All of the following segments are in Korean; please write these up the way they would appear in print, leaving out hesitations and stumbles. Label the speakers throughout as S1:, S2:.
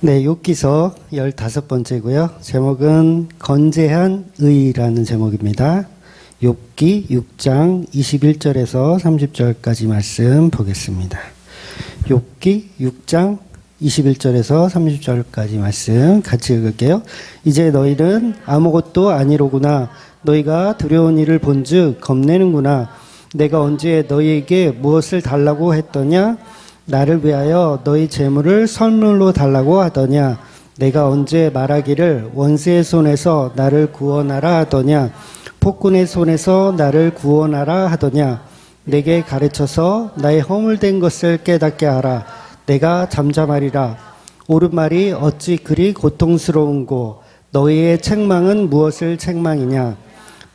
S1: 네, 욥기서 15번째고요. 제목은 건재한 의라는 제목입니다. 욥기 6장 21절에서 30절까지 말씀 보겠습니다. 욥기 6장 21절에서 30절까지 말씀 같이 읽을게요. 이제 너희는 아무것도 아니로구나. 너희가 두려운 일을 본즉 겁내는구나. 내가 언제 너희에게 무엇을 달라고 했더냐? 나를 위하여 너희 재물을 선물로 달라고 하더냐? 내가 언제 말하기를 원수의 손에서 나를 구원하라 하더냐? 폭군의 손에서 나를 구원하라 하더냐? 내게 가르쳐서 나의 허물된 것을 깨닫게 하라. 내가 잠잠하리라. 옳은 말이 어찌 그리 고통스러운고? 너희의 책망은 무엇을 책망이냐?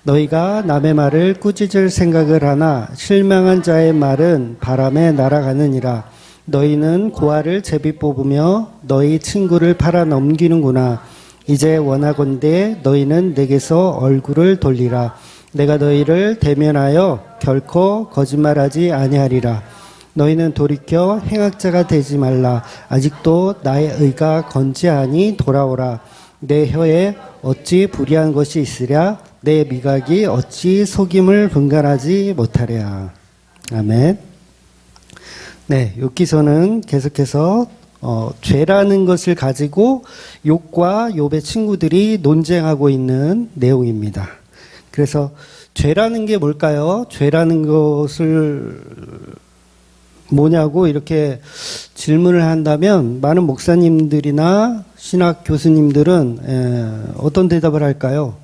S1: 너희가 남의 말을 꾸짖을 생각을 하나 실망한 자의 말은 바람에 날아가느니라. 너희는 고아를 제비 뽑으며 너희 친구를 팔아 넘기는구나. 이제 원하건대 너희는 내게서 얼굴을 돌리라. 내가 너희를 대면하여 결코 거짓말하지 아니하리라. 너희는 돌이켜 행악자가 되지 말라. 아직도 나의 의가 건재하니 돌아오라. 내 혀에 어찌 불의한 것이 있으랴. 내 미각이 어찌 속임을 분간하지 못하랴. 아멘. 네, 욥기서는 계속해서 죄라는 것을 가지고 욥과 욥의 친구들이 논쟁하고 있는 내용입니다. 그래서 죄라는 게 뭘까요? 죄라는 것을 뭐냐고 이렇게 질문을 한다면 많은 목사님들이나 신학 교수님들은 어떤 대답을 할까요?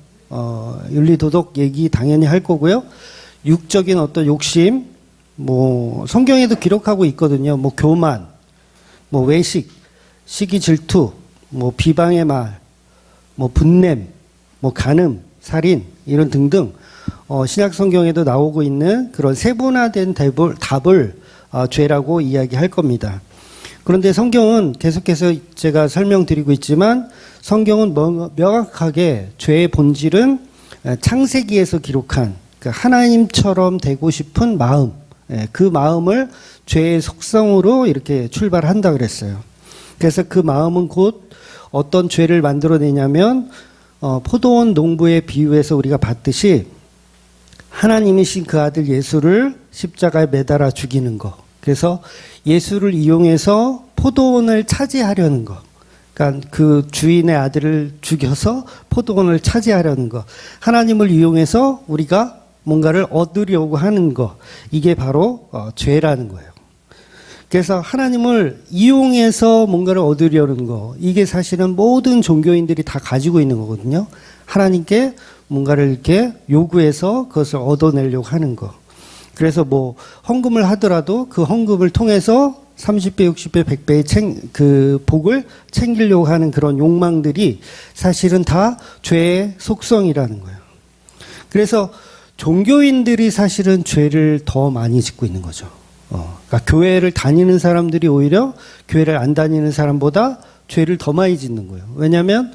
S1: 윤리도덕 얘기 당연히 할 거고요. 육적인 어떤 욕심, 성경에도 기록하고 있거든요. 교만, 외식, 시기 질투, 비방의 말, 분냄, 간음, 살인, 이런 등등, 신약 성경에도 나오고 있는 그런 세분화된 답을 죄라고 이야기할 겁니다. 그런데 성경은 계속해서 제가 설명드리고 있지만 성경은 명확하게 죄의 본질은 창세기에서 기록한 하나님처럼 되고 싶은 마음, 그 마음을 죄의 속성으로 이렇게 출발한다 그랬어요. 그래서 그 마음은 곧 어떤 죄를 만들어내냐면 포도원 농부의 비유에서 우리가 봤듯이 하나님이신 그 아들 예수를 십자가에 매달아 죽이는 것. 그래서 예수를 이용해서 포도원을 차지하려는 것. 그러니까 그 주인의 아들을 죽여서 포도원을 차지하려는 것. 하나님을 이용해서 우리가 뭔가를 얻으려고 하는 것. 이게 바로 죄라는 거예요. 그래서 하나님을 이용해서 뭔가를 얻으려는 거. 이게 사실은 모든 종교인들이 다 가지고 있는 거거든요. 하나님께 뭔가를 이렇게 요구해서 그것을 얻어내려고 하는 거. 그래서 헌금을 하더라도 그 헌금을 통해서 30배, 60배, 100배의 그 복을 챙기려고 하는 그런 욕망들이 사실은 다 죄의 속성이라는 거예요. 그래서 종교인들이 사실은 죄를 더 많이 짓고 있는 거죠. 그러니까 교회를 다니는 사람들이 오히려 교회를 안 다니는 사람보다 죄를 더 많이 짓는 거예요. 왜냐하면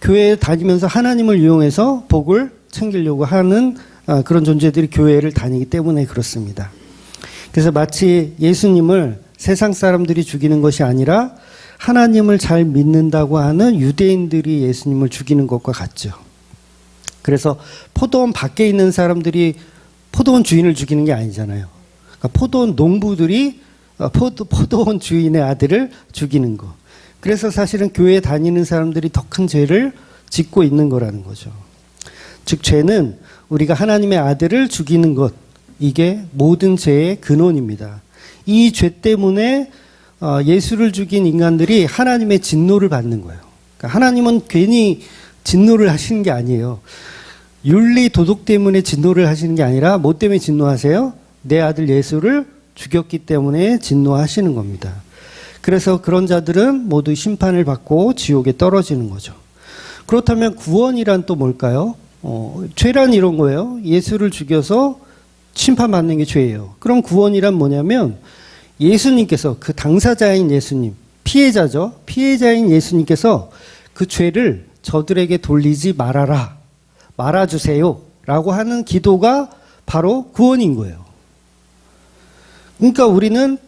S1: 교회에 다니면서 하나님을 이용해서 복을 챙기려고 하는 그런 존재들이 교회를 다니기 때문에 그렇습니다. 그래서 마치 예수님을 세상 사람들이 죽이는 것이 아니라 하나님을 잘 믿는다고 하는 유대인들이 예수님을 죽이는 것과 같죠. 그래서 포도원 밖에 있는 사람들이 포도원 주인을 죽이는 게 아니잖아요. 그러니까 포도원 농부들이 포도원 주인의 아들을 죽이는 거. 그래서 사실은 교회에 다니는 사람들이 더 큰 죄를 짓고 있는 거라는 거죠. 즉 죄는 우리가 하나님의 아들을 죽이는 것, 이게 모든 죄의 근원입니다. 이 죄 때문에 예수를 죽인 인간들이 하나님의 진노를 받는 거예요. 그러니까 하나님은 괜히 진노를 하시는 게 아니에요. 윤리 도덕 때문에 진노를 하시는 게 아니라 뭐 때문에 진노하세요? 내 아들 예수를 죽였기 때문에 진노하시는 겁니다. 그래서 그런 자들은 모두 심판을 받고 지옥에 떨어지는 거죠. 그렇다면 구원이란 또 뭘까요? 죄란 이런 거예요. 예수를 죽여서 심판받는 게 죄예요. 그럼 구원이란 뭐냐면 예수님께서, 그 당사자인 예수님, 피해자죠. 피해자인 예수님께서 그 죄를 저들에게 돌리지 말아주세요 라고 하는 기도가 바로 구원인 거예요. 그러니까 우리는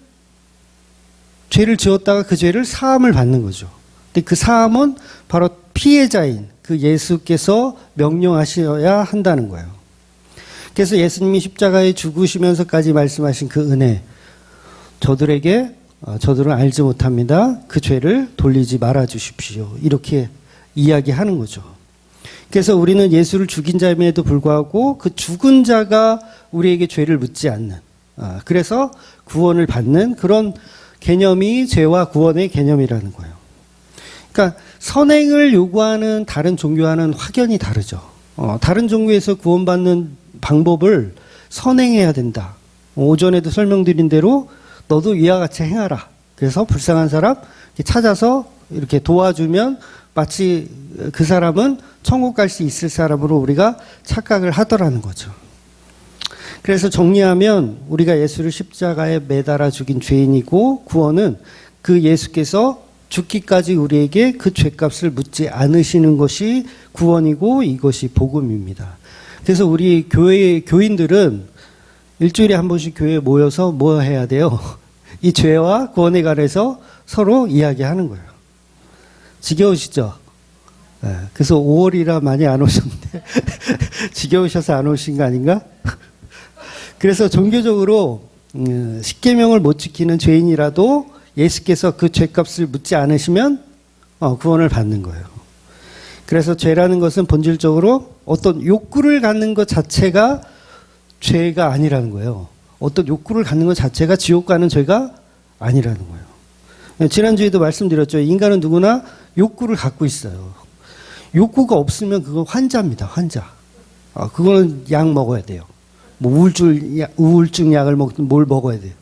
S1: 죄를 지었다가 그 죄를 사함을 받는 거죠. 근데 그 사함은 바로 피해자인 그 예수께서 명령하셔야 한다는 거예요. 그래서 예수님이 십자가에 죽으시면서까지 말씀하신 그 은혜, 저들은 알지 못합니다. 그 죄를 돌리지 말아 주십시오. 이렇게 이야기하는 거죠. 그래서 우리는 예수를 죽인 자임에도 불구하고 그 죽은 자가 우리에게 죄를 묻지 않는, 그래서 구원을 받는 그런 개념이 죄와 구원의 개념이라는 거예요. 그러니까 선행을 요구하는 다른 종교와는 확연히 다르죠. 다른 종교에서 구원받는 방법을 선행해야 된다. 오전에도 설명드린 대로 너도 위와 같이 행하라. 그래서 불쌍한 사람 찾아서 이렇게 도와주면 마치 그 사람은 천국 갈 수 있을 사람으로 우리가 착각을 하더라는 거죠. 그래서 정리하면 우리가 예수를 십자가에 매달아 죽인 죄인이고, 구원은 그 예수께서 죽기까지 우리에게 그 죄값을 묻지 않으시는 것이 구원이고, 이것이 복음입니다. 그래서 우리 교인들은 일주일에 한 번씩 교회에 모여서 뭐 해야 돼요? 이 죄와 구원에 관해서 서로 이야기하는 거예요. 지겨우시죠? 네, 그래서 5월이라 많이 안 오셨는데 지겨우셔서 안 오신 거 아닌가? 그래서 종교적으로 십계명을 못 지키는 죄인이라도 예수께서 그 죄값을 묻지 않으시면 구원을 받는 거예요. 그래서 죄라는 것은 본질적으로 어떤 욕구를 갖는 것 자체가 죄가 아니라는 거예요. 어떤 욕구를 갖는 것 자체가 지옥 가는 죄가 아니라는 거예요. 지난주에도 말씀드렸죠. 인간은 누구나 욕구를 갖고 있어요. 욕구가 없으면 그건 환자입니다. 환자. 그거는 약 먹어야 돼요. 뭐 우울증 약을 먹든 뭘 먹어야 돼요.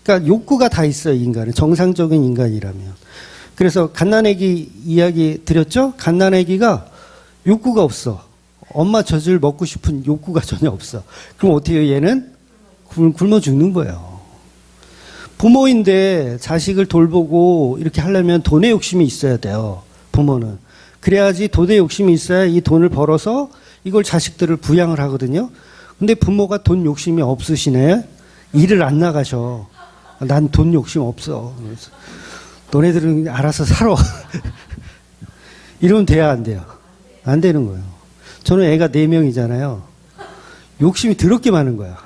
S1: 그러니까 욕구가 다 있어요. 인간은. 정상적인 인간이라면. 그래서 갓난아기 이야기 드렸죠? 갓난아기가 욕구가 없어. 엄마 젖을 먹고 싶은 욕구가 전혀 없어. 그럼 어떻게 해요? 얘는 굶어 죽는 거예요. 부모인데 자식을 돌보고 이렇게 하려면 돈의 욕심이 있어야 돼요. 부모는. 그래야지 돈의 욕심이 있어야 이 돈을 벌어서 이걸 자식들을 부양을 하거든요. 근데 부모가 돈 욕심이 없으시네. 일을 안 나가셔. 난 돈 욕심 없어. 너네들은 알아서 살아. 이러면 돼야 안 돼요? 안 되는 거예요. 저는 애가 4명이잖아요. 욕심이 더럽게 많은 거야.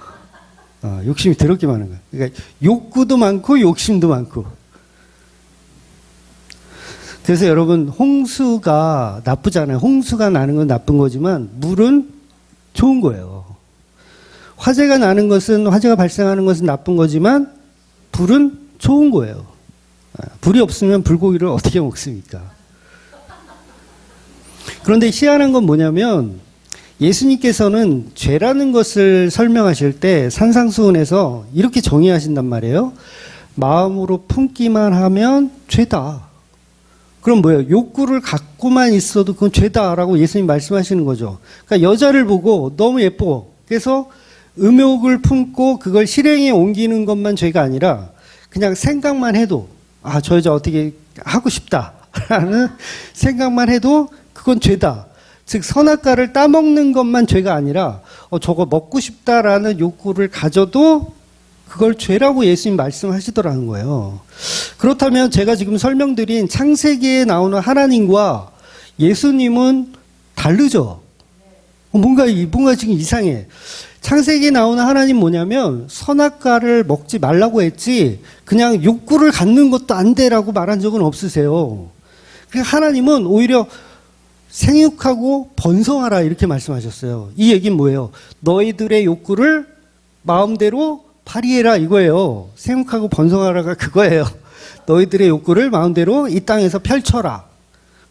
S1: 욕심이 더럽게 많은 거야. 그러니까 욕구도 많고 욕심도 많고. 그래서 여러분, 홍수가 나쁘잖아요. 홍수가 나는 건 나쁜 거지만 물은 좋은 거예요. 화재가 발생하는 것은 나쁜 거지만 불은 좋은 거예요. 불이 없으면 불고기를 어떻게 먹습니까? 그런데 희한한 건 뭐냐면 예수님께서는 죄라는 것을 설명하실 때 산상수훈에서 이렇게 정의하신단 말이에요. 마음으로 품기만 하면 죄다. 그럼 뭐예요? 욕구를 갖고만 있어도 그건 죄다라고 예수님 말씀하시는 거죠. 그러니까 여자를 보고 너무 예뻐. 그래서 음욕을 품고 그걸 실행에 옮기는 것만 죄가 아니라 그냥 생각만 해도 저 여자 어떻게 하고 싶다라는 생각만 해도 그건 죄다. 즉 선악과를 따먹는 것만 죄가 아니라 저거 먹고 싶다라는 욕구를 가져도 그걸 죄라고 예수님 말씀하시더라는 거예요. 그렇다면 제가 지금 설명드린 창세기에 나오는 하나님과 예수님은 다르죠. 뭔가 지금 이상해. 창세기에 나오는 하나님 뭐냐면 선악과를 먹지 말라고 했지 그냥 욕구를 갖는 것도 안 되라고 말한 적은 없으세요. 하나님은 오히려 생육하고 번성하라 이렇게 말씀하셨어요. 이 얘기는 뭐예요? 너희들의 욕구를 마음대로 발휘해라 이거예요. 생육하고 번성하라가 그거예요. 너희들의 욕구를 마음대로 이 땅에서 펼쳐라.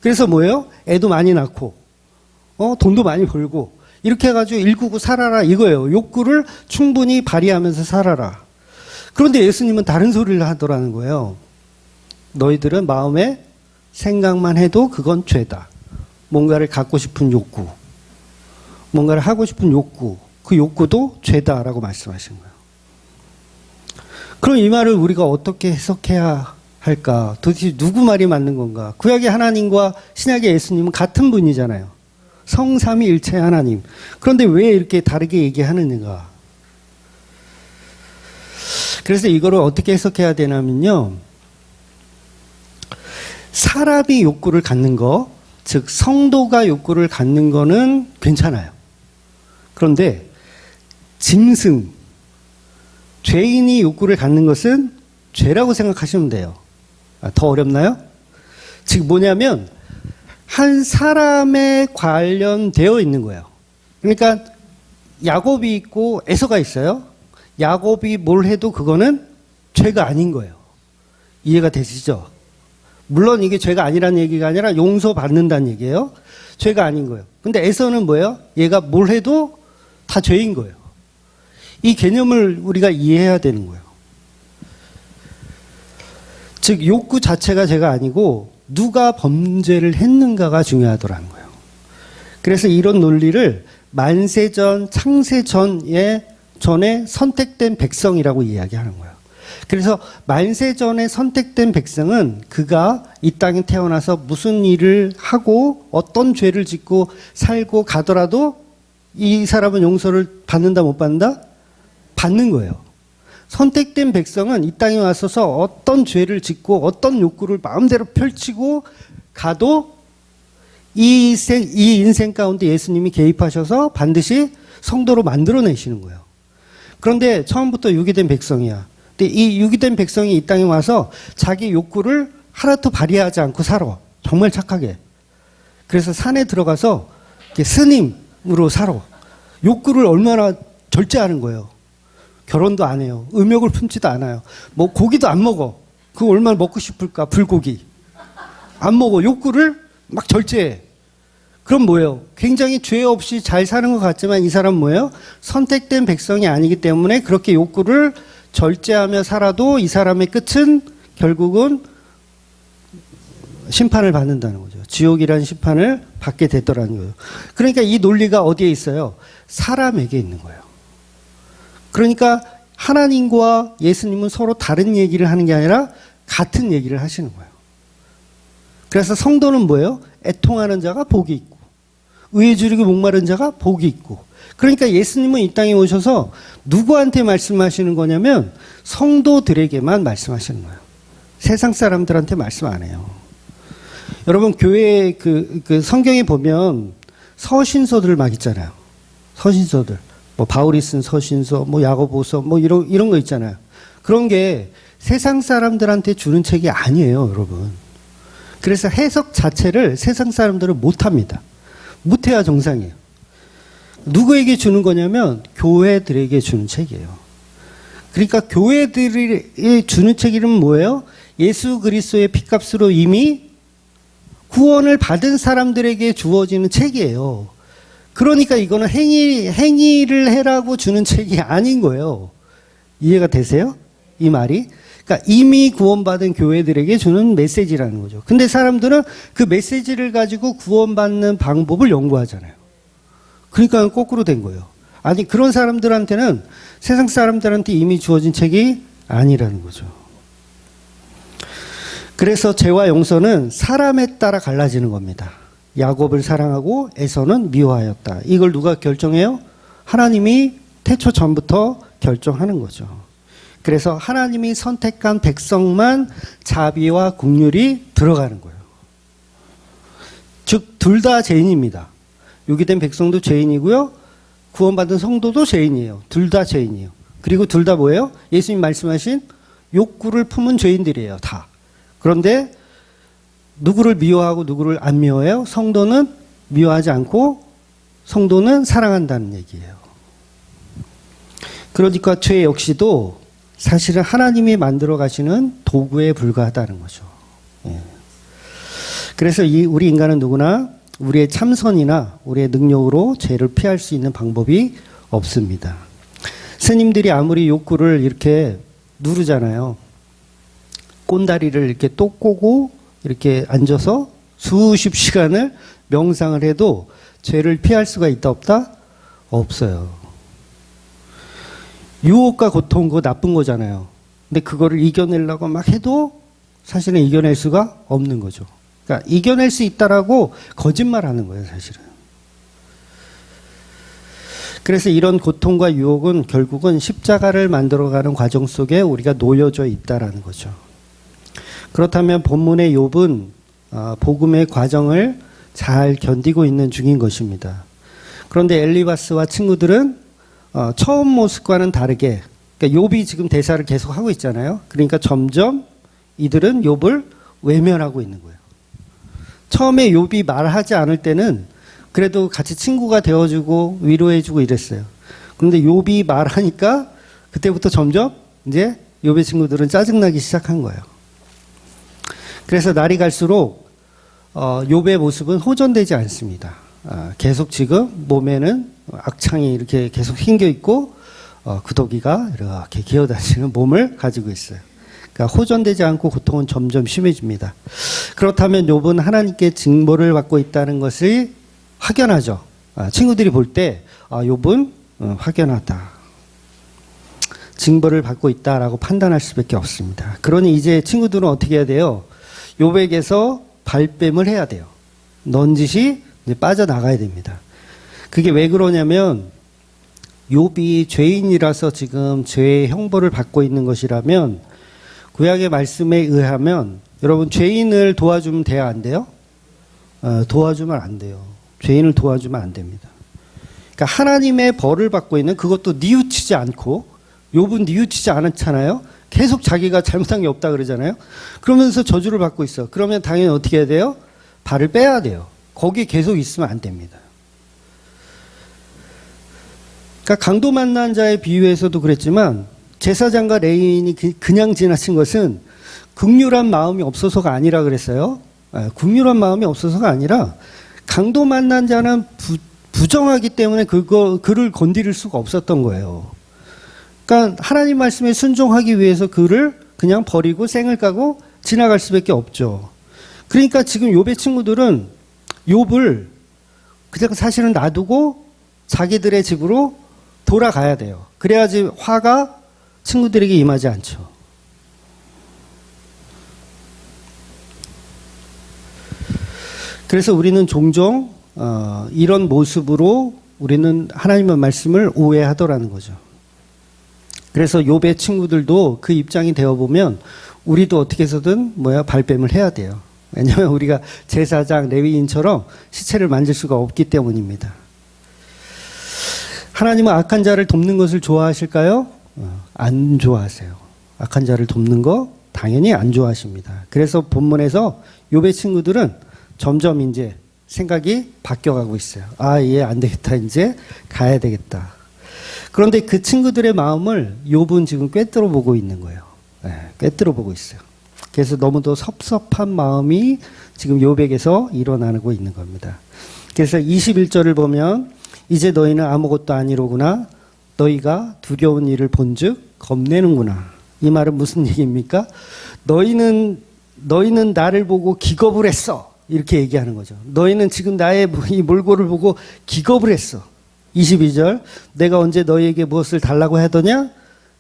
S1: 그래서 뭐예요? 애도 많이 낳고 돈도 많이 벌고 이렇게 해가지고 일구고 살아라 이거예요. 욕구를 충분히 발휘하면서 살아라. 그런데 예수님은 다른 소리를 하더라는 거예요. 너희들은 마음에 생각만 해도 그건 죄다. 뭔가를 갖고 싶은 욕구, 뭔가를 하고 싶은 욕구, 그 욕구도 죄다라고 말씀하신 거예요. 그럼 이 말을 우리가 어떻게 해석해야 할까? 도대체 누구 말이 맞는 건가? 구약의 하나님과 신약의 예수님은 같은 분이잖아요. 성삼위일체 하나님. 그런데 왜 이렇게 다르게 얘기하느냐가? 그래서 이거를 어떻게 해석해야 되냐면요. 사람이 욕구를 갖는 거, 즉 성도가 욕구를 갖는 거는 괜찮아요. 그런데 짐승, 죄인이 욕구를 갖는 것은 죄라고 생각하시면 돼요. 더 어렵나요? 즉 뭐냐면 한 사람에 관련되어 있는 거예요. 그러니까 야곱이 있고 에서가 있어요. 야곱이 뭘 해도 그거는 죄가 아닌 거예요. 이해가 되시죠? 물론 이게 죄가 아니라는 얘기가 아니라 용서받는다는 얘기예요. 죄가 아닌 거예요. 근데 에서는 뭐예요? 얘가 뭘 해도 다 죄인 거예요. 이 개념을 우리가 이해해야 되는 거예요. 즉 욕구 자체가 죄가 아니고 누가 범죄를 했는가가 중요하더라는 거예요. 그래서 이런 논리를 만세전, 창세전에 선택된 백성이라고 이야기하는 거예요. 그래서 만세전에 선택된 백성은 그가 이 땅에 태어나서 무슨 일을 하고 어떤 죄를 짓고 살고 가더라도 이 사람은 용서를 받는다 못 받는다? 받는 거예요. 선택된 백성은 이 땅에 와서서 어떤 죄를 짓고 어떤 욕구를 마음대로 펼치고 가도 이 인생 가운데 예수님이 개입하셔서 반드시 성도로 만들어내시는 거예요. 그런데 처음부터 유기된 백성이야. 근데 이 유기된 백성이 이 땅에 와서 자기 욕구를 하나도 발휘하지 않고 살아. 정말 착하게. 그래서 산에 들어가서 스님으로 살아. 욕구를 얼마나 절제하는 거예요. 결혼도 안 해요. 음욕을 품지도 않아요. 뭐 고기도 안 먹어. 그거 얼마나 먹고 싶을까? 불고기. 안 먹어. 욕구를 막 절제해. 그럼 뭐예요? 굉장히 죄 없이 잘 사는 것 같지만 이 사람 뭐예요? 선택된 백성이 아니기 때문에 그렇게 욕구를 절제하며 살아도 이 사람의 끝은 결국은 심판을 받는다는 거죠. 지옥이라는 심판을 받게 되더라는 거예요. 그러니까 이 논리가 어디에 있어요? 사람에게 있는 거예요. 그러니까 하나님과 예수님은 서로 다른 얘기를 하는 게 아니라 같은 얘기를 하시는 거예요. 그래서 성도는 뭐예요? 애통하는 자가 복이 있고 의에 주리고 목마른 자가 복이 있고. 그러니까 예수님은 이 땅에 오셔서 누구한테 말씀하시는 거냐면 성도들에게만 말씀하시는 거예요. 세상 사람들한테 말씀 안 해요. 여러분 교회 그 성경에 보면 서신서들 막 있잖아요. 서신서들. 뭐 바울이 쓴 서신서, 뭐 야고보서, 뭐 이런 거 있잖아요. 그런 게 세상 사람들한테 주는 책이 아니에요, 여러분. 그래서 해석 자체를 세상 사람들은 못합니다. 못해야 정상이에요. 누구에게 주는 거냐면 교회들에게 주는 책이에요. 그러니까 교회들이 주는 책 이름은 뭐예요? 예수 그리스도의 피값으로 이미 구원을 받은 사람들에게 주어지는 책이에요. 그러니까 이거는 행위를 해라고 주는 책이 아닌 거예요. 이해가 되세요? 이 말이? 그러니까 이미 구원받은 교회들에게 주는 메시지라는 거죠. 근데 사람들은 그 메시지를 가지고 구원받는 방법을 연구하잖아요. 그러니까 거꾸로 된 거예요. 아니, 그런 사람들한테는 세상 사람들한테 이미 주어진 책이 아니라는 거죠. 그래서 죄와 용서는 사람에 따라 갈라지는 겁니다. 야곱을 사랑하고 에서는 미워하였다. 이걸 누가 결정해요? 하나님이 태초 전부터 결정하는 거죠. 그래서 하나님이 선택한 백성만 자비와 긍휼이 들어가는 거예요. 즉 둘 다 죄인입니다. 유기된 백성도 죄인이고요. 구원받은 성도도 죄인이에요. 둘 다 죄인이에요. 그리고 둘 다 뭐예요? 예수님 말씀하신 욕구를 품은 죄인들이에요. 다. 그런데 누구를 미워하고 누구를 안 미워해요? 성도는 미워하지 않고 성도는 사랑한다는 얘기예요. 그러니까 죄 역시도 사실은 하나님이 만들어 가시는 도구에 불과하다는 거죠. 예. 그래서 우리 인간은 누구나 우리의 참선이나 우리의 능력으로 죄를 피할 수 있는 방법이 없습니다. 스님들이 아무리 욕구를 이렇게 누르잖아요. 꼰다리를 이렇게 또 꼬고 이렇게 앉아서 수십 시간을 명상을 해도 죄를 피할 수가 있다 없다? 없어요. 유혹과 고통 그거 나쁜 거잖아요. 근데 그거를 이겨내려고 막 해도 사실은 이겨낼 수가 없는 거죠. 그러니까 이겨낼 수 있다라고 거짓말하는 거예요, 사실은. 그래서 이런 고통과 유혹은 결국은 십자가를 만들어가는 과정 속에 우리가 놓여져 있다라는 거죠. 그렇다면 본문의 욥은 복음의 과정을 잘 견디고 있는 중인 것입니다. 그런데 엘리바스와 친구들은 처음 모습과는 다르게, 그러니까 욥이 지금 대사를 계속 하고 있잖아요. 그러니까 점점 이들은 욥을 외면하고 있는 거예요. 처음에 욥이 말하지 않을 때는 그래도 같이 친구가 되어주고 위로해주고 이랬어요. 그런데 욥이 말하니까 그때부터 점점 이제 욥의 친구들은 짜증나기 시작한 거예요. 그래서 날이 갈수록 욥의 모습은 호전되지 않습니다. 계속 지금 몸에는 악창이 이렇게 계속 흰겨 있고 구더기가 이렇게 기어다니는 몸을 가지고 있어요. 그러니까 호전되지 않고 고통은 점점 심해집니다. 그렇다면 욥은 하나님께 징벌을 받고 있다는 것이 확연하죠. 친구들이 볼 때 욥은 확연하다. 징벌을 받고 있다라고 판단할 수밖에 없습니다. 그러니 이제 친구들은 어떻게 해야 돼요? 욥에게서 발뺌을 해야 돼요. 넌지시 이제 빠져나가야 됩니다. 그게 왜 그러냐면 욥이 죄인이라서 지금 죄의 형벌을 받고 있는 것이라면 구약의 말씀에 의하면 여러분 죄인을 도와주면 돼요, 안 돼요? 도와주면 안 돼요. 죄인을 도와주면 안 됩니다. 그러니까 하나님의 벌을 받고 있는, 그것도 뉘우치지 않고, 욥은 뉘우치지 않았잖아요. 계속 자기가 잘못한 게 없다 그러잖아요. 그러면서 저주를 받고 있어. 그러면 당연히 어떻게 해야 돼요? 발을 빼야 돼요. 거기에 계속 있으면 안 됩니다. 그러니까 강도 만난 자의 비유에서도 그랬지만 제사장과 레위인이 그냥 지나친 것은 긍휼한 마음이 없어서가 아니라 그랬어요. 긍휼한 마음이 없어서가 아니라 강도 만난 자는 부정하기 때문에 그를 건드릴 수가 없었던 거예요. 그러니까 하나님 말씀에 순종하기 위해서 그를 그냥 버리고 생을 까고 지나갈 수밖에 없죠. 그러니까 지금 욥의 친구들은 욥을 그냥 사실은 놔두고 자기들의 집으로 돌아가야 돼요. 그래야지 화가 친구들에게 임하지 않죠. 그래서 우리는 종종 이런 모습으로 우리는 하나님의 말씀을 오해하더라는 거죠. 그래서 욥의 친구들도 그 입장이 되어보면 우리도 어떻게 해서든 발뺌을 해야 돼요. 왜냐하면 우리가 제사장, 레위인처럼 시체를 만질 수가 없기 때문입니다. 하나님은 악한 자를 돕는 것을 좋아하실까요? 안 좋아하세요. 악한 자를 돕는 거 당연히 안 좋아하십니다. 그래서 본문에서 욥의 친구들은 점점 이제 생각이 바뀌어가고 있어요. 얘 안 되겠다. 이제 가야 되겠다. 그런데 그 친구들의 마음을 욥은 지금 꿰뚫어 보고 있는 거예요. 꿰뚫어 보고 있어요. 그래서 너무도 섭섭한 마음이 지금 욥에게서 일어나고 있는 겁니다. 그래서 21절을 보면 이제 너희는 아무것도 아니로구나. 너희가 두려운 일을 본즉 겁내는구나. 이 말은 무슨 얘기입니까? 너희는 나를 보고 기겁을 했어. 이렇게 얘기하는 거죠. 너희는 지금 나의 이 몰골을 보고 기겁을 했어. 22절 내가 언제 너희에게 무엇을 달라고 하더냐?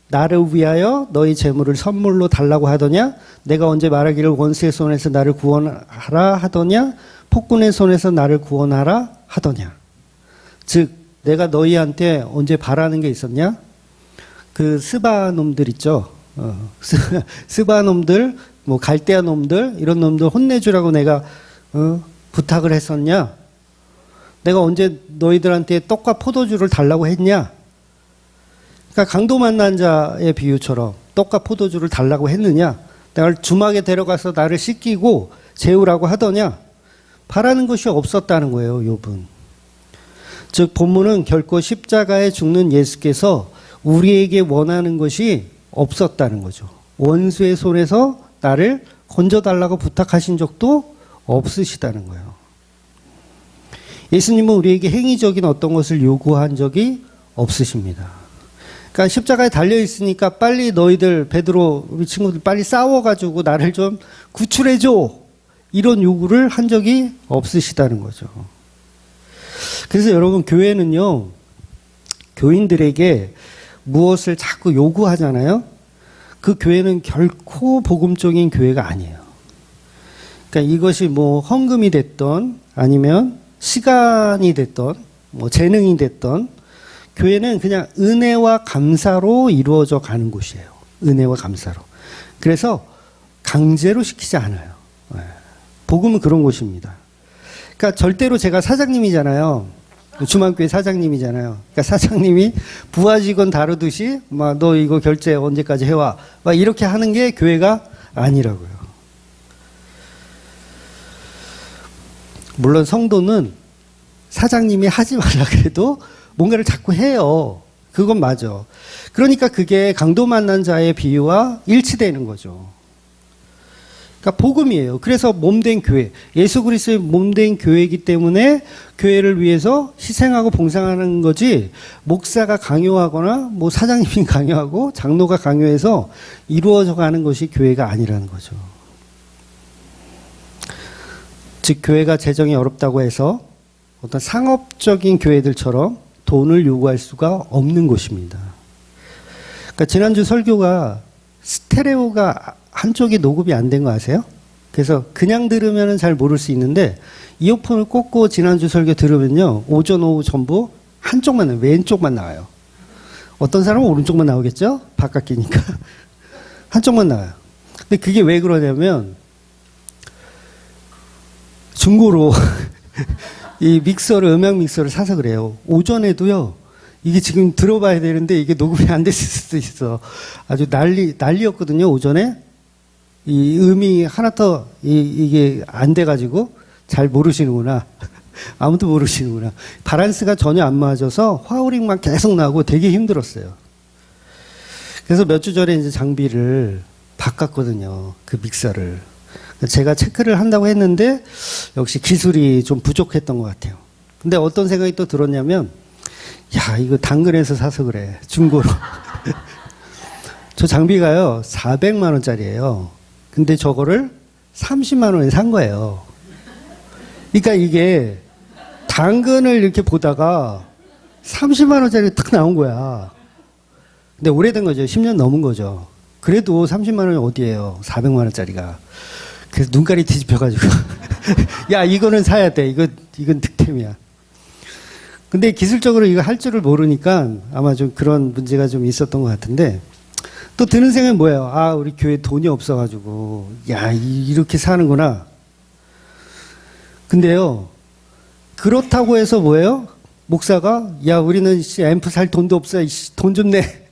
S1: 나를 위하여 너희 재물을 선물로 달라고 하더냐? 내가 언제 말하기를 원수의 손에서 나를 구원하라 하더냐? 폭군의 손에서 나를 구원하라 하더냐? 즉 내가 너희한테 언제 바라는 게 있었냐? 그 스바 놈들 있죠. 스바 놈들, 갈대아 놈들, 이런 놈들 혼내주라고 내가 부탁을 했었냐? 내가 언제 너희들한테 떡과 포도주를 달라고 했냐? 그러니까 강도 만난 자의 비유처럼 떡과 포도주를 달라고 했느냐? 내가 주막에 데려가서 나를 씻기고 재우라고 하더냐? 바라는 것이 없었다는 거예요, 욥은. 즉 본문은 결코 십자가에 죽는 예수께서 우리에게 원하는 것이 없었다는 거죠. 원수의 손에서 나를 건져달라고 부탁하신 적도 없으시다는 거예요. 예수님은 우리에게 행위적인 어떤 것을 요구한 적이 없으십니다. 그러니까 십자가에 달려있으니까 빨리 너희들, 베드로, 우리 친구들 빨리 싸워가지고 나를 좀 구출해줘. 이런 요구를 한 적이 없으시다는 거죠. 그래서 여러분, 교회는요, 교인들에게 무엇을 자꾸 요구하잖아요. 그 교회는 결코 복음적인 교회가 아니에요. 그러니까 이것이 헌금이 됐던 아니면 시간이 됐던 재능이 됐던 교회는 그냥 은혜와 감사로 이루어져 가는 곳이에요. 은혜와 감사로. 그래서 강제로 시키지 않아요. 복음은 그런 곳입니다. 그러니까 절대로 제가 사장님이잖아요. 주만교회 사장님이잖아요. 그러니까 사장님이 부하 직원 다루듯이 막 너 이거 결제 언제까지 해와 막 이렇게 하는 게 교회가 아니라고요. 물론 성도는 사장님이 하지 말라 그래도 뭔가를 자꾸 해요. 그건 맞아. 그러니까 그게 강도 만난 자의 비유와 일치되는 거죠. 그러니까 복음이에요. 그래서 몸된 교회, 예수 그리스도의 몸된 교회이기 때문에 교회를 위해서 희생하고 봉사하는 거지, 목사가 강요하거나 뭐 사장님이 강요하고 장로가 강요해서 이루어져 가는 것이 교회가 아니라는 거죠. 즉 교회가 재정이 어렵다고 해서 어떤 상업적인 교회들처럼 돈을 요구할 수가 없는 곳입니다. 그러니까 지난주 설교가 스테레오가 한쪽이 녹음이 안 된 거 아세요? 그래서 그냥 들으면 잘 모를 수 있는데 이어폰을 꽂고 지난주 설교 들으면요, 오전 오후 전부 한쪽만 나와요. 왼쪽만 나와요. 어떤 사람은 오른쪽만 나오겠죠? 바깥이니까. 한쪽만 나와요. 근데 그게 왜 그러냐면 중고로 이 믹서를, 음악 믹서를 사서 그래요. 오전에도요, 이게 지금 들어봐야 되는데 이게 녹음이 안 됐을 수도 있어. 아주 난리였거든요, 오전에. 이 음이 하나 더, 이게 안 돼가지고 잘 모르시는구나. 아무도 모르시는구나. 바란스가 전혀 안 맞아서 화우링만 계속 나고 되게 힘들었어요. 그래서 몇 주 전에 이제 장비를 바꿨거든요. 그 믹서를. 제가 체크를 한다고 했는데 역시 기술이 좀 부족했던 것 같아요. 근데 어떤 생각이 또 들었냐면, 야, 이거 당근에서 사서 그래. 중고로. 저 장비가요, 400만 원짜리예요. 근데 저거를 30만 원에 산 거예요. 그러니까 이게 당근을 이렇게 보다가 30만 원짜리 탁 나온 거야. 근데 오래된 거죠. 10년 넘은 거죠. 그래도 30만 원이 어디예요? 400만 원짜리가. 그래서 눈깔이 뒤집혀가지고 야, 이거는 사야 돼. 이건 득템이야. 근데 기술적으로 이거 할 줄을 모르니까 아마 좀 그런 문제가 좀 있었던 것 같은데, 또 드는 생각은 뭐예요? 아, 우리 교회 돈이 없어가지고, 야, 이렇게 사는구나. 근데요, 그렇다고 해서 뭐예요? 목사가, 야, 우리는 앰프 살 돈도 없어. 돈 좀 내.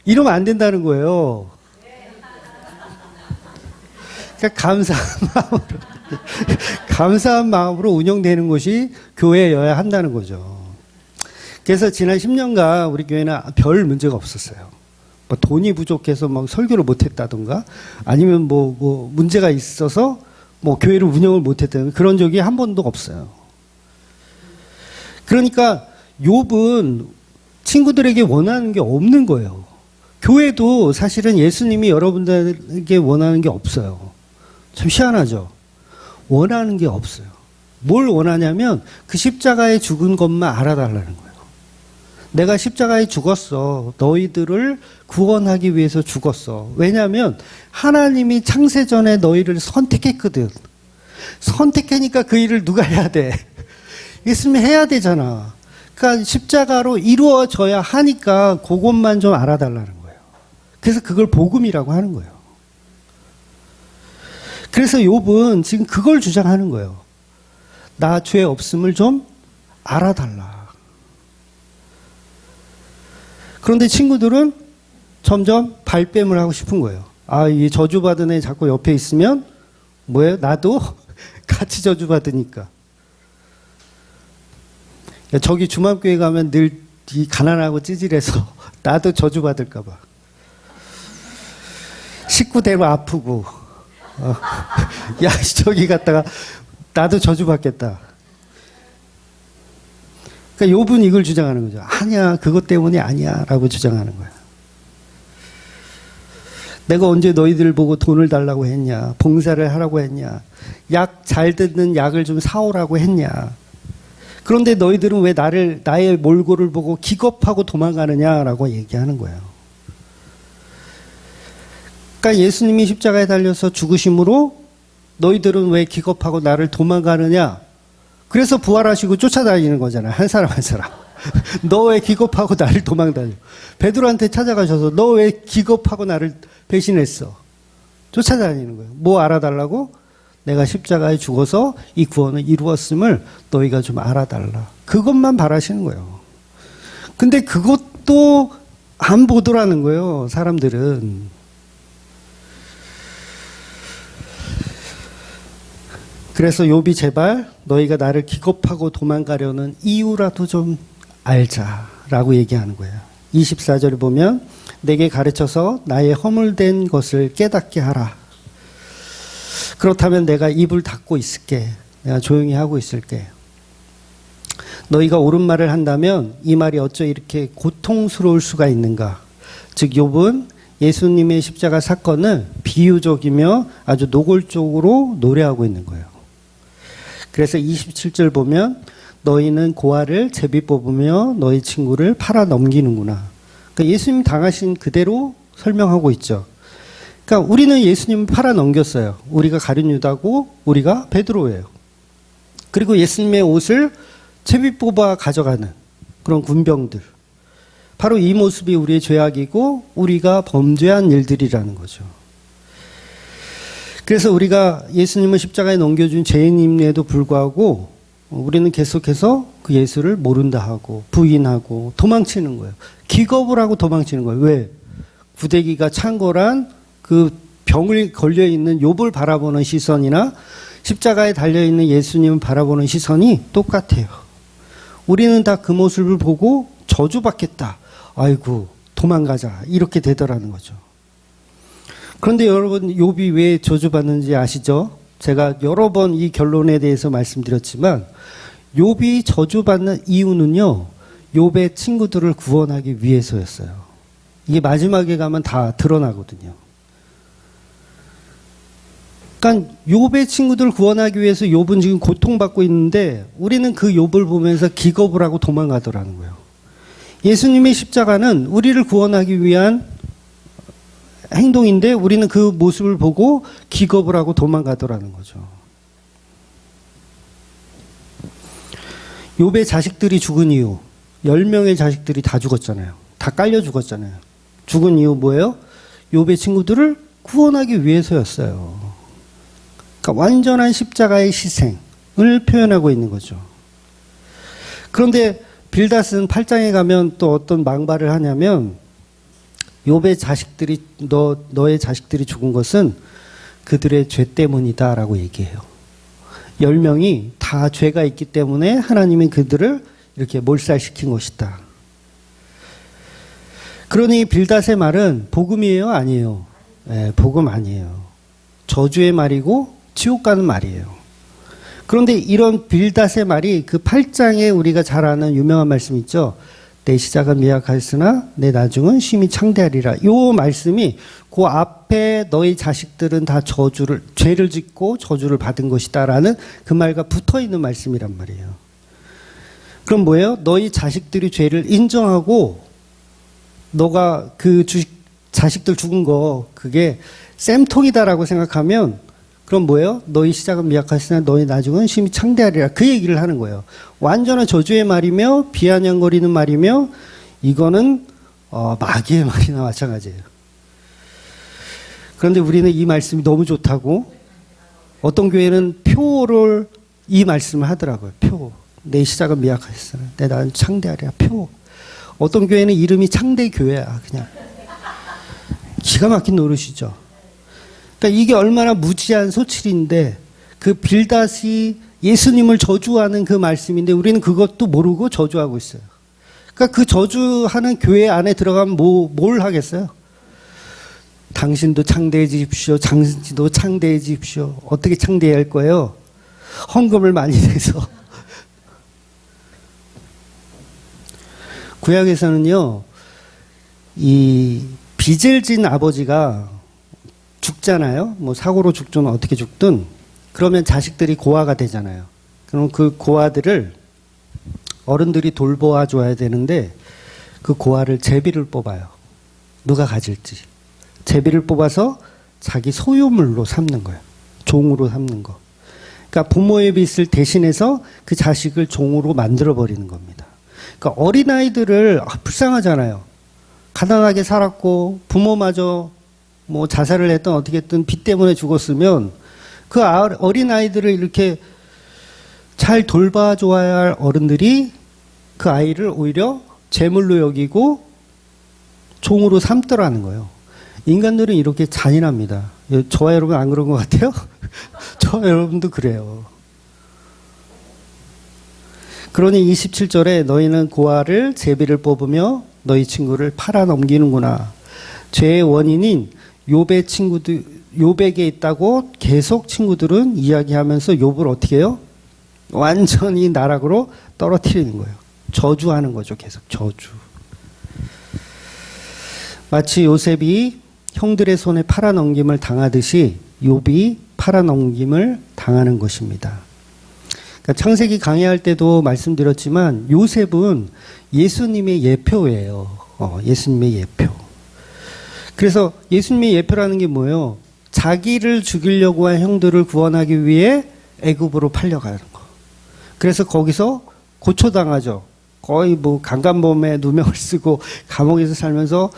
S1: 이러면 안 된다는 거예요. 그러니까 감사한 마음으로 운영되는 것이 교회여야 한다는 거죠. 그래서 지난 10년간 우리 교회는 별 문제가 없었어요. 뭐 돈이 부족해서 막 설교를 못했다던가, 아니면 뭐 문제가 있어서 뭐 교회를 운영을 못했다는 그런 적이 한 번도 없어요. 그러니까 욥은 친구들에게 원하는 게 없는 거예요. 교회도 사실은 예수님이 여러분들에게 원하는 게 없어요. 참 희한하죠. 원하는 게 없어요. 뭘 원하냐면 그 십자가에 죽은 것만 알아달라는 거예요. 내가 십자가에 죽었어. 너희들을 구원하기 위해서 죽었어. 왜냐하면 하나님이 창세전에 너희를 선택했거든. 선택하니까 그 일을 누가 해야 돼? 예수님이 해야 되잖아. 그러니까 십자가로 이루어져야 하니까 그것만 좀 알아달라는 거예요. 그래서 그걸 복음이라고 하는 거예요. 그래서 욥은 지금 그걸 주장하는 거예요. 나 죄 없음을 좀 알아달라. 그런데 친구들은 점점 발뺌을 하고 싶은 거예요. 아, 이 저주받은 애 자꾸 옆에 있으면 뭐예요? 나도 같이 저주받으니까. 저기 주만교회 가면 늘 이 가난하고 찌질해서 나도 저주받을까 봐. 식구대로 아프고. 야, 저기 갔다가 나도 저주받겠다. 그러니까 욥은 이걸 주장하는 거죠. 아니야, 그것 때문이 아니야 라고 주장하는 거야. 내가 언제 너희들 보고 돈을 달라고 했냐, 봉사를 하라고 했냐, 약 잘 듣는 약을 좀 사오라고 했냐. 그런데 너희들은 왜 나의 몰골을 보고 기겁하고 도망가느냐라고 얘기하는 거예요. 그러니까 예수님이 십자가에 달려서 죽으심으로 너희들은 왜 기겁하고 나를 도망가느냐. 그래서 부활하시고 쫓아다니는 거잖아요. 한 사람 한 사람. 너 왜 기겁하고 나를 도망다녀. 베드로한테 찾아가셔서 너 왜 기겁하고 나를 배신했어. 쫓아다니는 거예요. 뭐 알아달라고? 내가 십자가에 죽어서 이 구원을 이루었음을 너희가 좀 알아달라. 그것만 바라시는 거예요. 근데 그것도 안 보더라는 거예요, 사람들은. 그래서 욥이 제발 너희가 나를 기겁하고 도망가려는 이유라도 좀 알자라고 얘기하는 거예요. 24절에 보면 내게 가르쳐서 나의 허물된 것을 깨닫게 하라. 그렇다면 내가 입을 닫고 있을게. 내가 조용히 하고 있을게. 너희가 옳은 말을 한다면 이 말이 어쩌 이렇게 고통스러울 수가 있는가. 즉 욥은 예수님의 십자가 사건을 비유적이며 아주 노골적으로 노래하고 있는 거예요. 그래서 27절 보면 너희는 고아를 제비 뽑으며 너희 친구를 팔아 넘기는구나. 그러니까 예수님 당하신 그대로 설명하고 있죠. 그러니까 우리는 예수님을 팔아 넘겼어요. 우리가 가룟 유다고 우리가 베드로예요. 그리고 예수님의 옷을 제비 뽑아 가져가는 그런 군병들. 바로 이 모습이 우리의 죄악이고 우리가 범죄한 일들이라는 거죠. 그래서 우리가 예수님을 십자가에 넘겨준 죄인임에도 불구하고 우리는 계속해서 그 예수를 모른다 하고 부인하고 도망치는 거예요. 기겁을 하고 도망치는 거예요. 왜? 구데기가 찬 거란 그 병을 걸려있는 욥을 바라보는 시선이나 십자가에 달려있는 예수님을 바라보는 시선이 똑같아요. 우리는 다 그 모습을 보고 저주받겠다. 아이고 도망가자. 이렇게 되더라는 거죠. 그런데 여러분 욥이 왜 저주받는지 아시죠? 제가 여러 번 이 결론에 대해서 말씀드렸지만 욥이 저주받는 이유는요. 욥의 친구들을 구원하기 위해서였어요. 이게 마지막에 가면 다 드러나거든요. 그러니까 욥의 친구들을 구원하기 위해서 욥은 지금 고통받고 있는데 우리는 그 욥을 보면서 기겁을 하고 도망가더라는 거예요. 예수님의 십자가는 우리를 구원하기 위한 행동인데 우리는 그 모습을 보고 기겁을 하고 도망가더라는 거죠. 욥의 자식들이 죽은 이유, 10명의 자식들이 다 죽었잖아요. 다 깔려 죽었잖아요. 죽은 이유 뭐예요? 욥의 친구들을 구원하기 위해서였어요. 그러니까 완전한 십자가의 희생을 표현하고 있는 거죠. 그런데 빌닷은 8장에 가면 또 어떤 망발을 하냐면 욥의 자식들이 너의 자식들이 죽은 것은 그들의 죄 때문이다라고 얘기해요. 10명이 다 죄가 있기 때문에 하나님이 그들을 이렇게 몰살시킨 것이다. 그러니 빌닷의 말은 복음이에요, 아니에요? 네, 복음 아니에요. 저주의 말이고 지옥 가는 말이에요. 그런데 이런 빌닷의 말이 그 8장에 우리가 잘 아는 유명한 말씀 있죠. 내 시작은 미약하였으나 내 나중은 심히 창대하리라. 이 말씀이 그 앞에 너희 자식들은 다 죄를 짓고 저주를 받은 것이다라는 그 말과 붙어 있는 말씀이란 말이에요. 그럼 뭐예요? 너희 자식들이 죄를 인정하고 너가 그 자식들 죽은 거 그게 쌤통이다라고 생각하면 그럼 뭐예요? 너희 시작은 미약하시나 너희 나중은 심히 창대하리라. 그 얘기를 하는 거예요. 완전한 저주의 말이며 비아냥거리는 말이며 이거는 마귀의 말이나 마찬가지예요. 그런데 우리는 이 말씀이 너무 좋다고 어떤 교회는 표를 이 말씀을 하더라고요. 표. 내 시작은 미약하시나 내 나는 창대하리라. 표. 어떤 교회는 이름이 창대교회야. 그냥 기가 막힌 노릇이죠. 그러니까 이게 얼마나 무지한 소칠인데 그 빌닷이 예수님을 저주하는 그 말씀인데 우리는 그것도 모르고 저주하고 있어요. 그러니까 그 저주하는 교회 안에 들어가면 뭘 하겠어요? 당신도 창대해지십시오. 당신도 창대해지십시오. 어떻게 창대해야 할 거예요? 헌금을 많이 내서. 구약에서는요, 이 빚을 진 아버지가 죽잖아요. 뭐 사고로 죽든 어떻게 죽든 그러면 자식들이 고아가 되잖아요. 그럼 그 고아들을 어른들이 돌보아 줘야 되는데 그 고아를 제비를 뽑아요. 누가 가질지. 제비를 뽑아서 자기 소유물로 삼는 거예요. 종으로 삼는 거. 그러니까 부모의 빚을 대신해서 그 자식을 종으로 만들어 버리는 겁니다. 그러니까 어린아이들을 불쌍하잖아요. 가난하게 살았고 부모마저 뭐 자살을 했던 어떻게 했든 빚 때문에 죽었으면 그 어린 아이들을 이렇게 잘 돌봐줘야 할 어른들이 그 아이를 오히려 재물로 여기고 종으로 삼더라는 거예요. 인간들은 이렇게 잔인합니다. 저와 여러분 안 그런 것 같아요? 저와 여러분도 그래요. 그러니 27절에 너희는 고아를 제비를 뽑으며 너희 친구를 팔아 넘기는구나. 죄의 원인인 욥의 친구들, 욥에게 있다고 계속 친구들은 이야기하면서 욥을 어떻게 해요? 완전히 나락으로 떨어뜨리는 거예요. 저주하는 거죠. 계속 저주. 마치 요셉이 형들의 손에 팔아넘김을 당하듯이 욥이 팔아넘김을 당하는 것입니다. 그러니까 창세기 강의할 때도 말씀드렸지만 요셉은 예수님의 예표예요. 예수님의 예표. 그래서 예수님의 예표라는 게 뭐예요? 자기를 죽이려고 한 형들을 구원하기 위해 애굽으로 팔려가는 거. 그래서 거기서 고초당하죠. 거의 뭐 강간범에 누명을 쓰고 감옥에서 살면서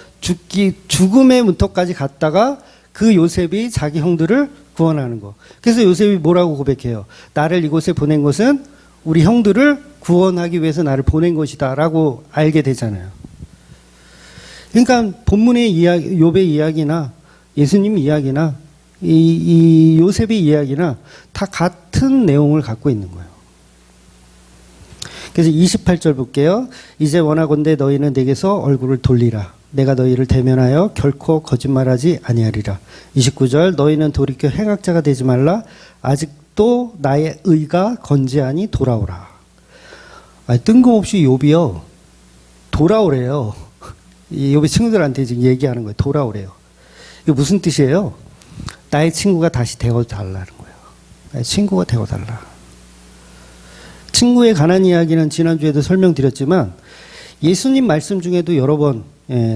S1: 죽음의 문턱까지 갔다가 그 요셉이 자기 형들을 구원하는 거. 그래서 요셉이 뭐라고 고백해요? 나를 이곳에 보낸 것은 우리 형들을 구원하기 위해서 나를 보낸 것이다 라고 알게 되잖아요. 그러니까 본문의 이야기, 욥의 이야기나 예수님 이야기나 이 요셉의 이야기나 다 같은 내용을 갖고 있는 거예요. 그래서 28절 볼게요. 이제 원하건대 너희는 내게서 얼굴을 돌리라. 내가 너희를 대면하여 결코 거짓말하지 아니하리라. 29절 너희는 돌이켜 행악자가 되지 말라. 아직도 나의 의가 건재하니 돌아오라. 뜬금없이 욥이요 돌아오래요. 욥의 친구들한테 지금 얘기하는 거예요. 돌아오래요. 이게 무슨 뜻이에요? 나의 친구가 다시 되어달라는 거예요. 나의 친구가 되어달라. 친구에 관한 이야기는 지난주에도 설명드렸지만 예수님 말씀 중에도 여러 번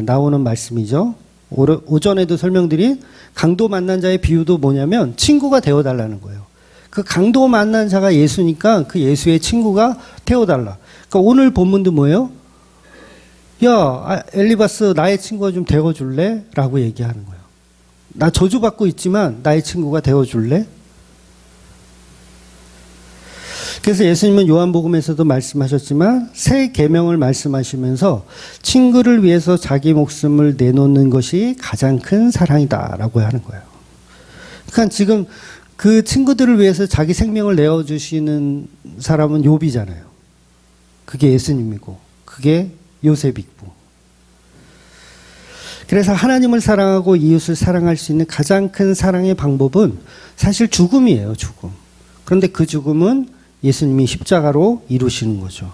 S1: 나오는 말씀이죠. 오전에도 설명드린 강도 만난 자의 비유도 뭐냐면 친구가 되어달라는 거예요. 그 강도 만난 자가 예수니까 그 예수의 친구가 되어달라. 그러니까 오늘 본문도 뭐예요? 야, 엘리바스 나의 친구가 좀 되어줄래? 라고 얘기하는 거예요. 나 저주받고 있지만 나의 친구가 되어줄래? 그래서 예수님은 요한복음에서도 말씀하셨지만 새 계명을 말씀하시면서 친구를 위해서 자기 목숨을 내놓는 것이 가장 큰 사랑이다라고 하는 거예요. 그러니까 지금 그 친구들을 위해서 자기 생명을 내어주시는 사람은 욥이잖아요. 그게 예수님이고 그게 요셉이고. 그래서 하나님을 사랑하고 이웃을 사랑할 수 있는 가장 큰 사랑의 방법은 사실 죽음이에요. 죽음. 그런데 그 죽음은 예수님이 십자가로 이루시는 거죠.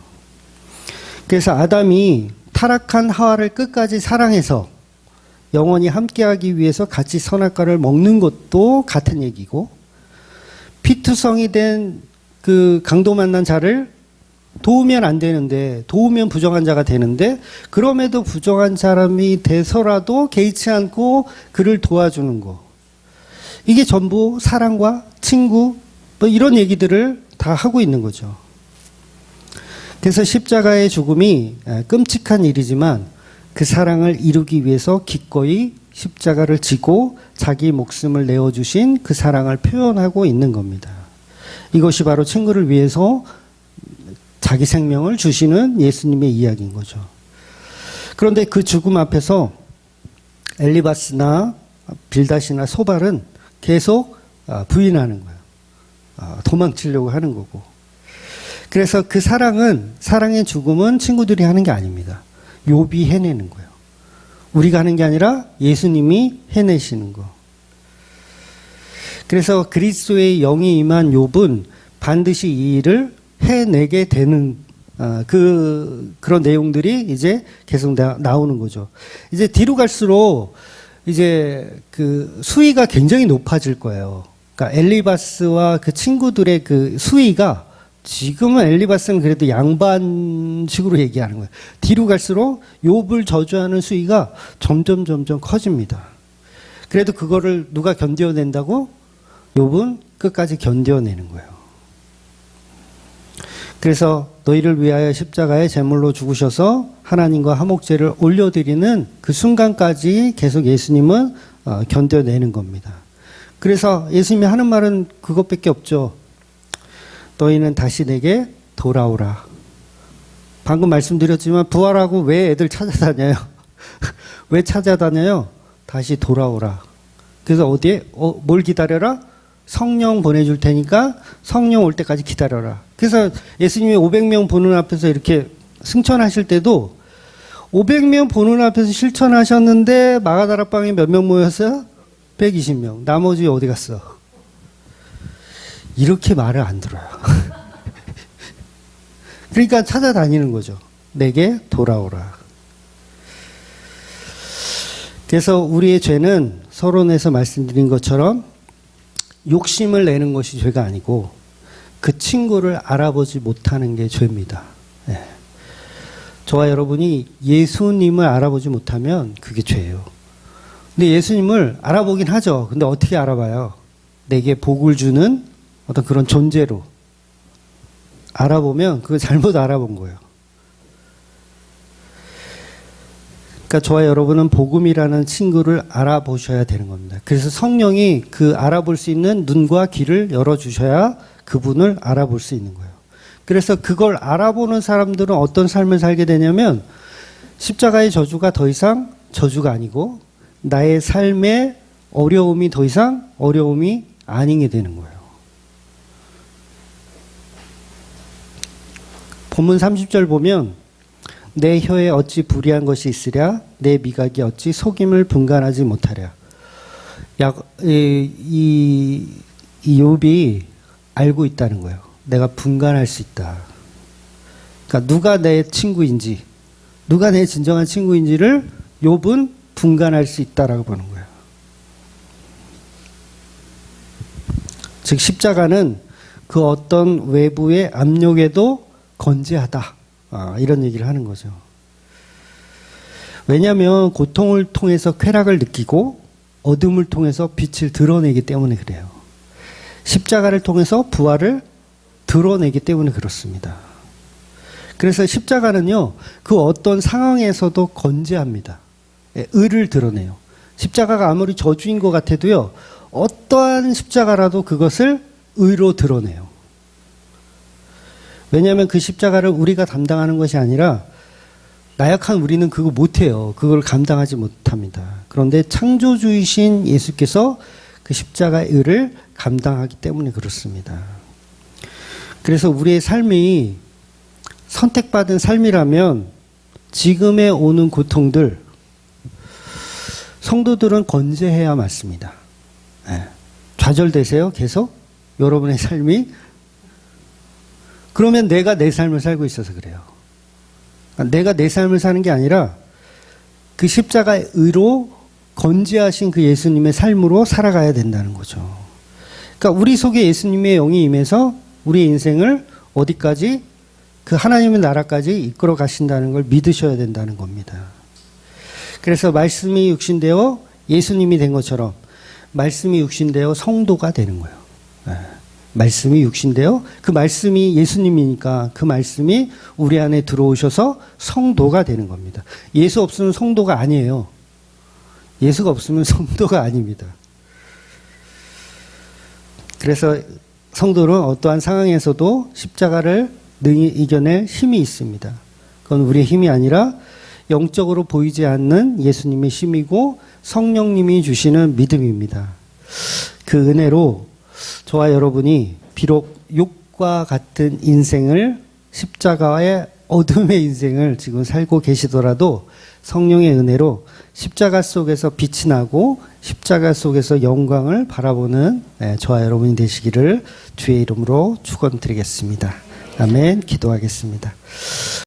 S1: 그래서 아담이 타락한 하와를 끝까지 사랑해서 영원히 함께하기 위해서 같이 선악과를 먹는 것도 같은 얘기고, 피투성이 된 그 강도 만난 자를 도우면 안 되는데, 도우면 부정한 자가 되는데, 그럼에도 부정한 사람이 돼서라도 개의치 않고 그를 도와주는 거. 이게 전부 사랑과 친구, 뭐 이런 얘기들을 다 하고 있는 거죠. 그래서 십자가의 죽음이 끔찍한 일이지만 그 사랑을 이루기 위해서 기꺼이 십자가를 지고 자기 목숨을 내어주신 그 사랑을 표현하고 있는 겁니다. 이것이 바로 친구를 위해서 자기 생명을 주시는 예수님의 이야기인 거죠. 그런데 그 죽음 앞에서 엘리바스나 빌닷이나 소발은 계속 부인하는 거예요. 도망치려고 하는 거고. 그래서 그 사랑의 죽음은 친구들이 하는 게 아닙니다. 욥이 해내는 거예요. 우리가 하는 게 아니라 예수님이 해내시는 거. 그래서 그리스도의 영이 임한 욥은 반드시 이 일을 해내게 되는 그런 내용들이 이제 계속 나오는 거죠. 이제 뒤로 갈수록 이제 그 수위가 굉장히 높아질 거예요. 그러니까 엘리바스와 그 친구들의 그 수위가, 지금은 엘리바스는 그래도 양반식으로 얘기하는 거예요. 뒤로 갈수록 욥을 저주하는 수위가 점점 커집니다. 그래도 그거를 누가 견뎌낸다고? 욥은 끝까지 견뎌내는 거예요. 그래서 너희를 위하여 십자가에 제물로 죽으셔서 하나님과 화목제를 올려드리는 그 순간까지 계속 예수님은 견뎌내는 겁니다. 그래서 예수님이 하는 말은 그것밖에 없죠. 너희는 다시 내게 돌아오라. 방금 말씀드렸지만 부활하고 왜 애들 찾아다녀요? 왜 찾아다녀요? 다시 돌아오라. 그래서 어디에? 뭘 기다려라? 성령 보내줄 테니까 성령 올 때까지 기다려라. 그래서 예수님이 500명 보는 앞에서 이렇게 승천하실 때도 500명 보는 앞에서 실천하셨는데 마가다락방에 몇 명 모였어요? 120명. 나머지 어디 갔어? 이렇게 말을 안 들어요. 그러니까 찾아다니는 거죠. 내게 돌아오라. 그래서 우리의 죄는 서론에서 말씀드린 것처럼 욕심을 내는 것이 죄가 아니고 그 친구를 알아보지 못하는 게 죄입니다. 네. 저와 여러분이 예수님을 알아보지 못하면 그게 죄예요. 근데 예수님을 알아보긴 하죠. 근데 어떻게 알아봐요? 내게 복을 주는 어떤 그런 존재로 알아보면 그거 잘못 알아본 거예요. 그러니까 저와 여러분은 복음이라는 친구를 알아보셔야 되는 겁니다. 그래서 성령이 그 알아볼 수 있는 눈과 귀를 열어주셔야 그분을 알아볼 수 있는 거예요. 그래서 그걸 알아보는 사람들은 어떤 삶을 살게 되냐면 십자가의 저주가 더 이상 저주가 아니고 나의 삶의 어려움이 더 이상 어려움이 아니게 되는 거예요. 본문 30절 보면 내 혀에 어찌 불의한 것이 있으랴 내 미각이 어찌 속임을 분간하지 못하랴. 이 욥이 알고 있다는 거예요. 내가 분간할 수 있다. 그러니까 누가 내 친구인지, 누가 내 진정한 친구인지를 욥은 분간할 수 있다라고 보는 거예요. 즉 십자가는 그 어떤 외부의 압력에도 건재하다. 이런 얘기를 하는 거죠. 왜냐하면 고통을 통해서 쾌락을 느끼고 어둠을 통해서 빛을 드러내기 때문에 그래요. 십자가를 통해서 부활을 드러내기 때문에 그렇습니다. 그래서 십자가는요, 그 어떤 상황에서도 건재합니다. 의를 드러내요. 십자가가 아무리 저주인 것 같아도요, 어떠한 십자가라도 그것을 의로 드러내요. 왜냐하면 그 십자가를 우리가 담당하는 것이 아니라 나약한 우리는 그거 못해요. 그걸 감당하지 못합니다. 그런데 창조주이신 예수께서 그 십자가의 의를 감당하기 때문에 그렇습니다. 그래서 우리의 삶이 선택받은 삶이라면 지금에 오는 고통들, 성도들은 건재해야 맞습니다. 좌절되세요? 계속? 여러분의 삶이? 그러면 내가 내 삶을 살고 있어서 그래요. 내가 내 삶을 사는 게 아니라 그 십자가의 의로 건재하신 그 예수님의 삶으로 살아가야 된다는 거죠. 그러니까 우리 속에 예수님의 영이 임해서 우리의 인생을 어디까지? 그 하나님의 나라까지 이끌어 가신다는 걸 믿으셔야 된다는 겁니다. 그래서 말씀이 육신되어 예수님이 된 것처럼 말씀이 육신되어 성도가 되는 거예요. 말씀이 육신되어 그 말씀이 예수님이니까 그 말씀이 우리 안에 들어오셔서 성도가 되는 겁니다. 예수 없으면 성도가 아니에요. 예수가 없으면 성도가 아닙니다. 그래서 성도는 어떠한 상황에서도 십자가를 능히 이겨낼 힘이 있습니다. 그건 우리의 힘이 아니라 영적으로 보이지 않는 예수님의 힘이고 성령님이 주시는 믿음입니다. 그 은혜로 저와 여러분이 비록 욕과 같은 인생을 십자가의 어둠의 인생을 지금 살고 계시더라도 성령의 은혜로 십자가 속에서 빛이 나고 십자가 속에서 영광을 바라보는 저와 여러분이 되시기를 주의 이름으로 축원드리겠습니다. 아멘. 기도하겠습니다.